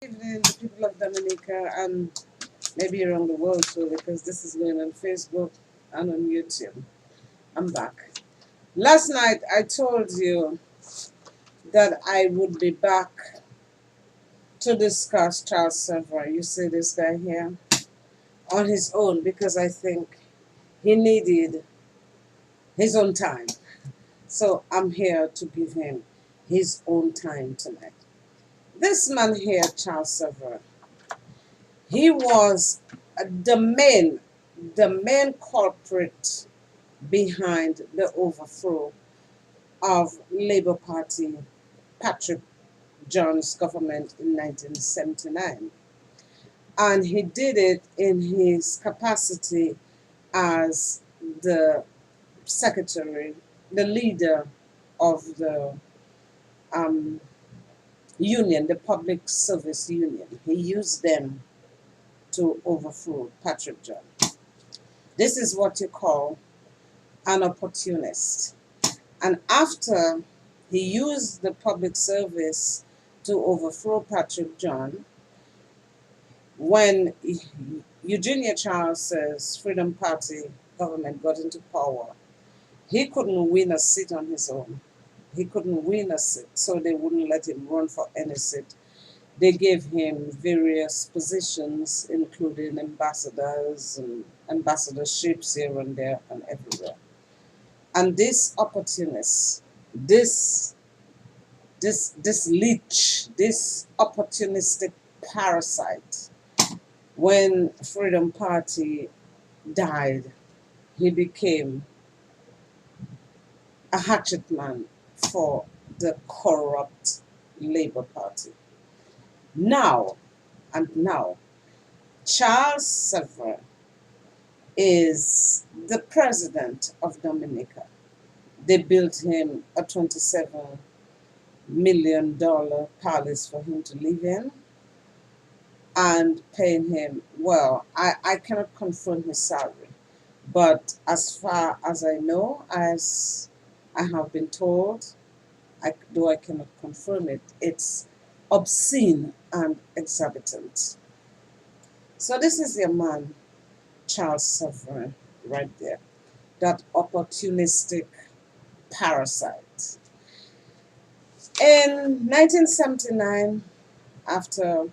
Good evening, the people of Dominica and maybe around the world too, because this is going on Facebook and on YouTube. I'm back. Last night I told you that I would be back to discuss Charles Savrin. You see this guy here on his own because I think he needed his own time. So I'm here to give him his own time tonight. This man here, Charles Savrin, he was the main culprit behind the overthrow of Labour Party Patrick John's government in 1979. And he did it in his capacity as the secretary, the leader of the um, union, the Public Service Union. He used them to overthrow Patrick John. This is what you call an opportunist. And after he used the public service to overthrow Patrick John, when Eugenia Charles's Freedom Party government got into power, he couldn't win a seat on his own. He couldn't win a seat, so they wouldn't let him run for any seat. They gave him various positions, including ambassadors and ambassadorships here and there and everywhere. And this opportunist, this this leech, this opportunistic parasite, when Freedom Party died, he became a hatchet man for the corrupt Labour Party. Now, now, Charles Savrin is the president of Dominica. They built him a $27 million palace for him to live in and paying him well. I cannot confirm his salary, but as far as I know, as I have been told, though I cannot confirm it, it's obscene and exorbitant. So this is your man, Charles Savrin, right there, that opportunistic parasite. In 1979, after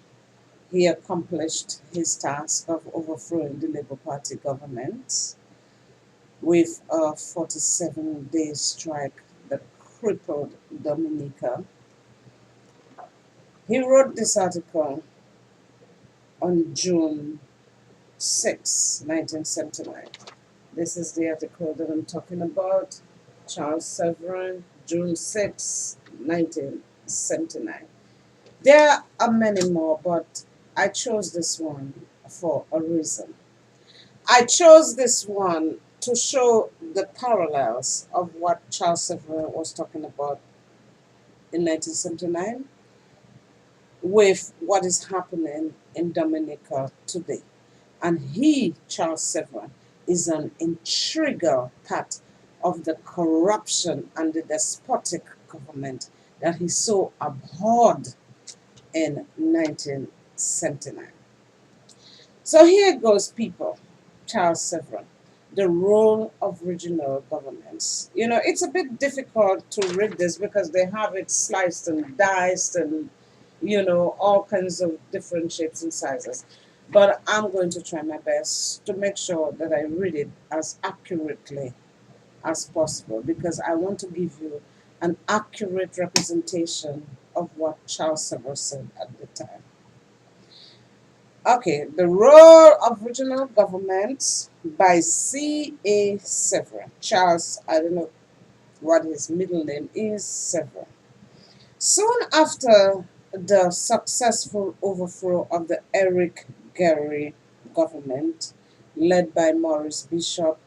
he accomplished his task of overthrowing the Labour Party government with a 47-day strike that crippled Dominica, he wrote this article on June 6, 1979. This is the article that I'm talking about. Charles Savrin, June 6, 1979. There are many more, but I chose this one for a reason. I chose this one to show the parallels of what Charles Savrin was talking about in 1979 with what is happening in Dominica today. And he, Charles Savrin, is an integral part of the corruption and the despotic government that he so abhorred in 1979. So here goes, people. Charles Savrin, the role of regional governments. You know, it's a bit difficult to read this because they have it sliced and diced and, all kinds of different shapes and sizes. But I'm going to try my best to make sure that I read it as accurately as possible because I want to give you an accurate representation of what Charles Savrin said at the time. Okay, the role of regional government by C.A. Savrin. Charles, I don't know what his middle name is, Savrin. Soon after the successful overthrow of the Eric Gary government, led by Maurice Bishop,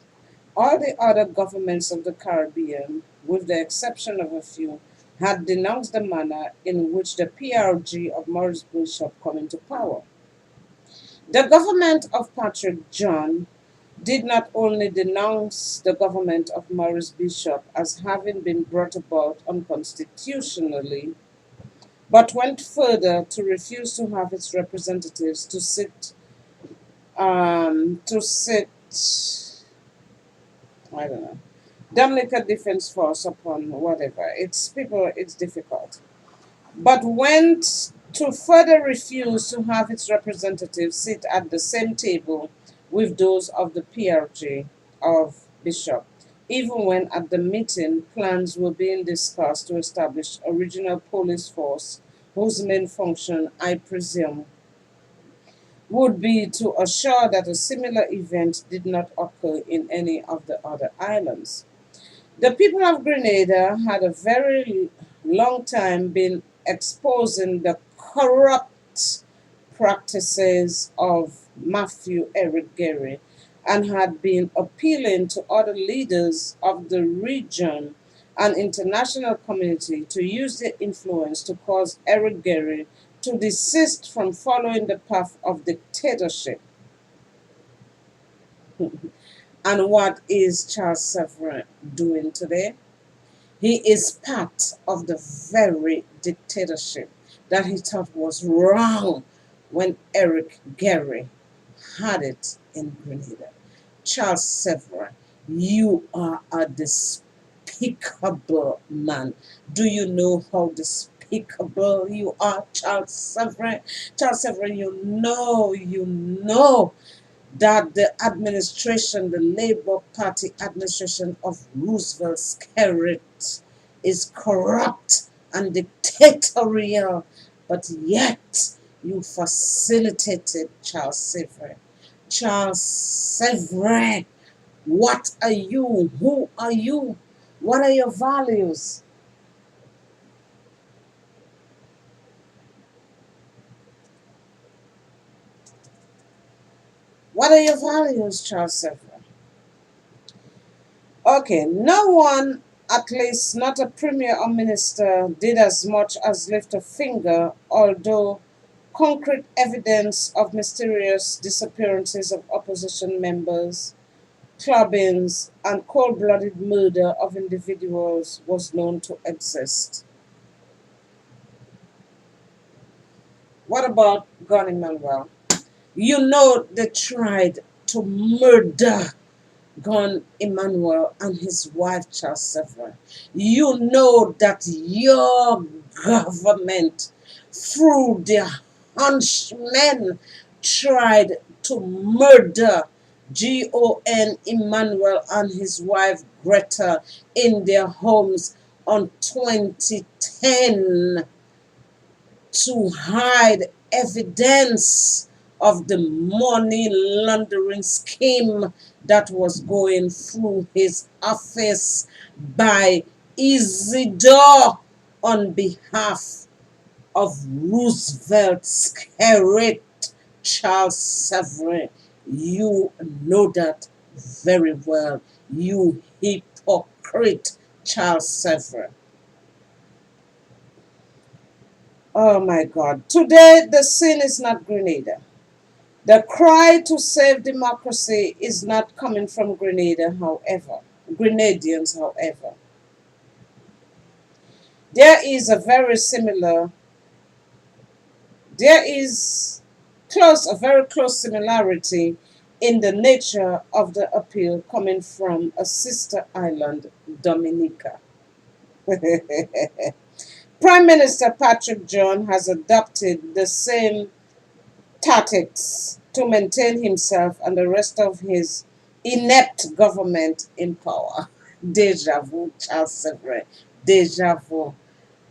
all the other governments of the Caribbean, with the exception of a few, had denounced the manner in which the PRG of Maurice Bishop come into power. The government of Patrick John did not only denounce the government of Maurice Bishop as having been brought about unconstitutionally, but went further to refuse to have its representatives to sit, I don't know, Dominica Defense Force upon whatever. It's people, it's difficult. But went to further refuse to have its representatives sit at the same table with those of the PRG of Bishop, even when at the meeting plans were being discussed to establish a regional police force whose main function, I presume, would be to assure that a similar event did not occur in any of the other islands. The people of Grenada had a very long time been exposing the corrupt practices of Matthew Eric Gary and had been appealing to other leaders of the region and international community to use their influence to cause Eric Gary to desist from following the path of dictatorship. And what is Charles Savrin doing today? He is part of the very dictatorship that he thought was wrong when Eric Gary had it in Grenada. Charles Savrin, you are a despicable man. Do you know how despicable you are, Charles Savrin? Charles Savrin, you know that the administration, the Labour Party administration of Roosevelt Skerrit, is corrupt and dictatorial, but yet you facilitated Charles Savrin. Charles Savrin, what are you? Who are you? What are your values? What are your values, Charles Savrin? Okay, no one, at least not a premier or minister, did as much as lift a finger, although concrete evidence of mysterious disappearances of opposition members, clubbings, and cold blooded murder of individuals was known to exist. What about Goni Manuel? You know they tried to murder Gon Emmanuel and his wife Charles Savrin. You know that your government, through their henchmen, tried to murder Gon Emmanuel and his wife Greta in their homes on 2010 to hide evidence of the money laundering scheme that was going through his office by Isidore on behalf of Roosevelt Skerrit. Charles Savrin. You know that very well. You hypocrite, Charles Savrin. Oh my God. Today, the sin is not Grenada. The cry to save democracy is not coming from Grenada, however. Grenadians, however. There is a very similar, there is a very close similarity in the nature of the appeal coming from a sister island, Dominica. Prime Minister Patrick John has adopted the same tactics to maintain himself and the rest of his inept government in power. Deja vu, Charles Savrin. Deja vu.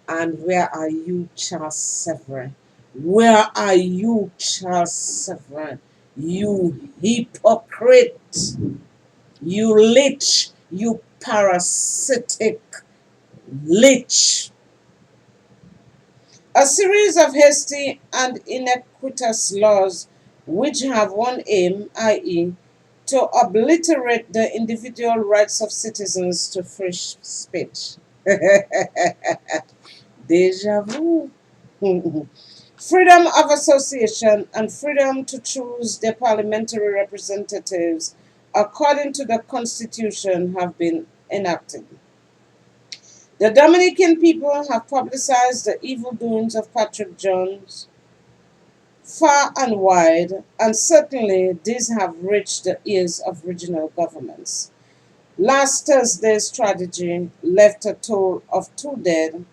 And where are you, Charles Savrin? Where are you, Charles Savrin? You hypocrite. You leech. You parasitic leech. A series of hasty and iniquitous laws which have one aim, i.e., to obliterate the individual rights of citizens to free speech. Deja vu. Freedom of association and freedom to choose their parliamentary representatives according to the Constitution have been enacted. The Dominican people have publicized the evil doings of Patrick Jones far and wide, and certainly these have reached the ears of regional governments. Last Thursday's tragedy left a toll of 2 dead,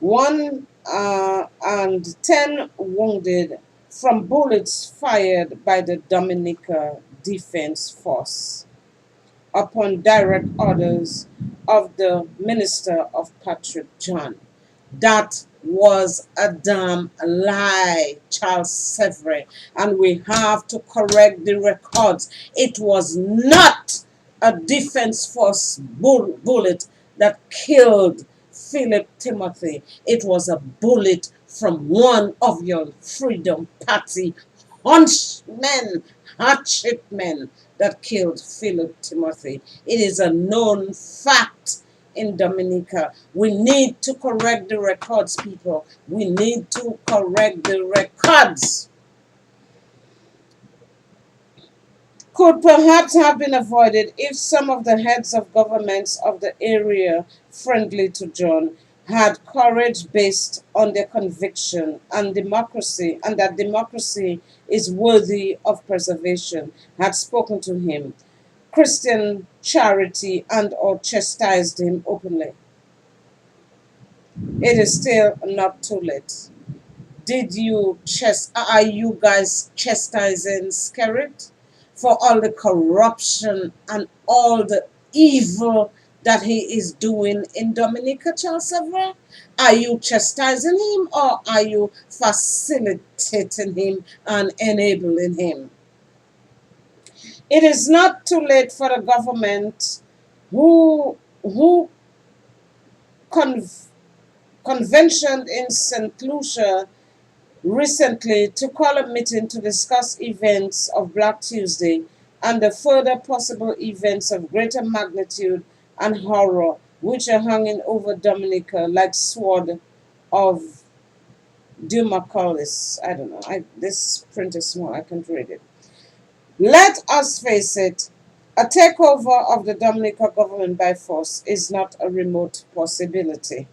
one and 10 wounded from bullets fired by the Dominica Defense Force upon direct orders of the Minister of Patrick John. That was a damn lie, Charles Savrin, and we have to correct the records. It was not a Defense Force bullet that killed Philip Timothy. It was a bullet from one of your Freedom Party hunchmen, hatchet men that killed Philip Timothy. It is a known fact in Dominica. We need to correct the records, people. We need to correct the records. Could perhaps have been avoided if some of the heads of governments of the area friendly to John had courage based on their conviction and that democracy is worthy of preservation, had spoken to him, Christian charity and or chastised him openly. It is still not too late. Are you guys chastising Skerrit for all the corruption and all the evil that he is doing in Dominica, Charles Savre? Are you chastising him or are you facilitating him and enabling him? It is not too late for the government who conventioned in St. Lucia recently to call a meeting to discuss events of Black Tuesday and the further possible events of greater magnitude and horror which are hanging over Dominica like sword of Dumacalis. I don't know. This print is small. I can't read it. Let us face it, a takeover of the Dominica government by force is not a remote possibility.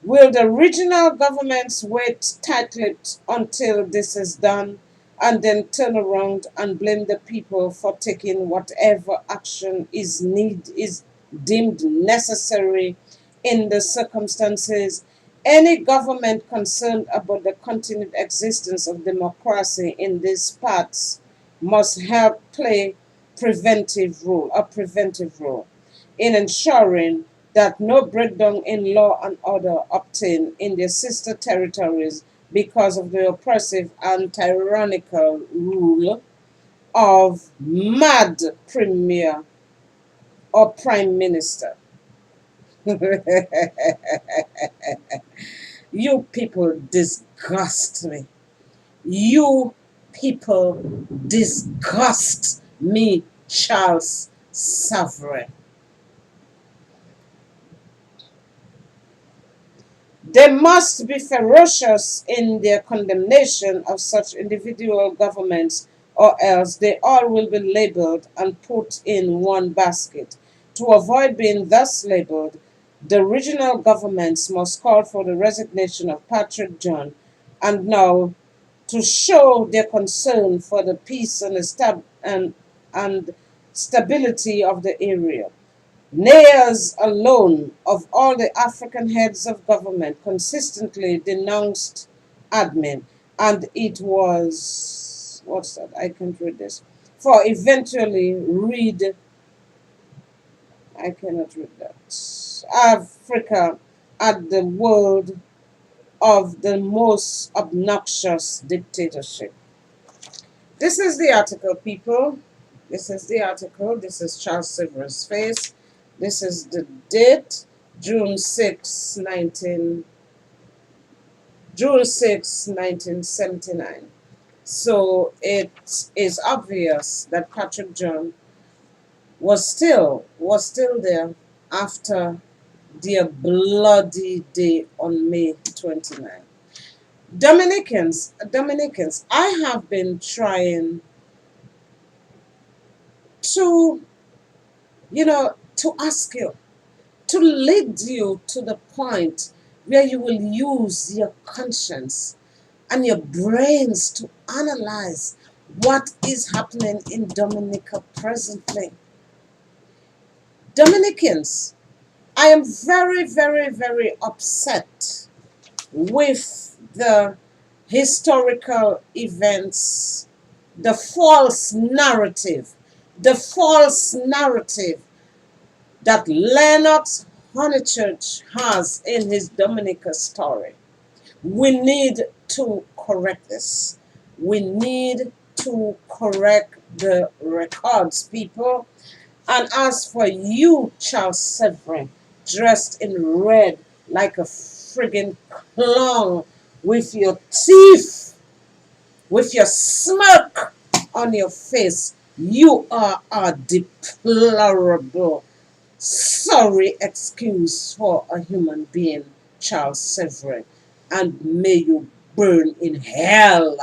Will the regional governments wait tight-lipped until this is done and then turn around and blame the people for taking whatever action is deemed necessary in the circumstances? Any government concerned about the continued existence of democracy in these parts must help play a preventive role in ensuring that no breakdown in law and order obtain in their sister territories because of the oppressive and tyrannical rule of mad premier or prime minister. You people disgust me. You people disgust me, Charles Savrin. They must be ferocious in their condemnation of such individual governments, or else they all will be labeled and put in one basket. To avoid being thus labeled, the regional governments must call for the resignation of Patrick John and now to show their concern for the peace and stability of the area. Nayers alone of all the African heads of government consistently denounced admin, and it was what's that? I can't read this. For eventually read I cannot read that. Africa at the world of the most obnoxious dictatorship. This is the article, people. This is the article. This is Charles Silver's face. This is the date, June 6, 1979. So it is obvious that Patrick John was still there after their bloody day on May 29. Dominicans, I have been trying to, to ask you, to lead you to the point where you will use your conscience and your brains to analyze what is happening in Dominica presently. Dominicans, I am very, very, very upset with the historical events, the false narrative that Lennox Honeychurch has in his Dominica story. We need to correct this. We need to correct the records, people. And as for you, Charles Savrin, dressed in red like a friggin' clown, with your teeth, with your smirk on your face, you are a deplorable, sorry excuse for a human being, Charles Savrin. And may you burn in hell.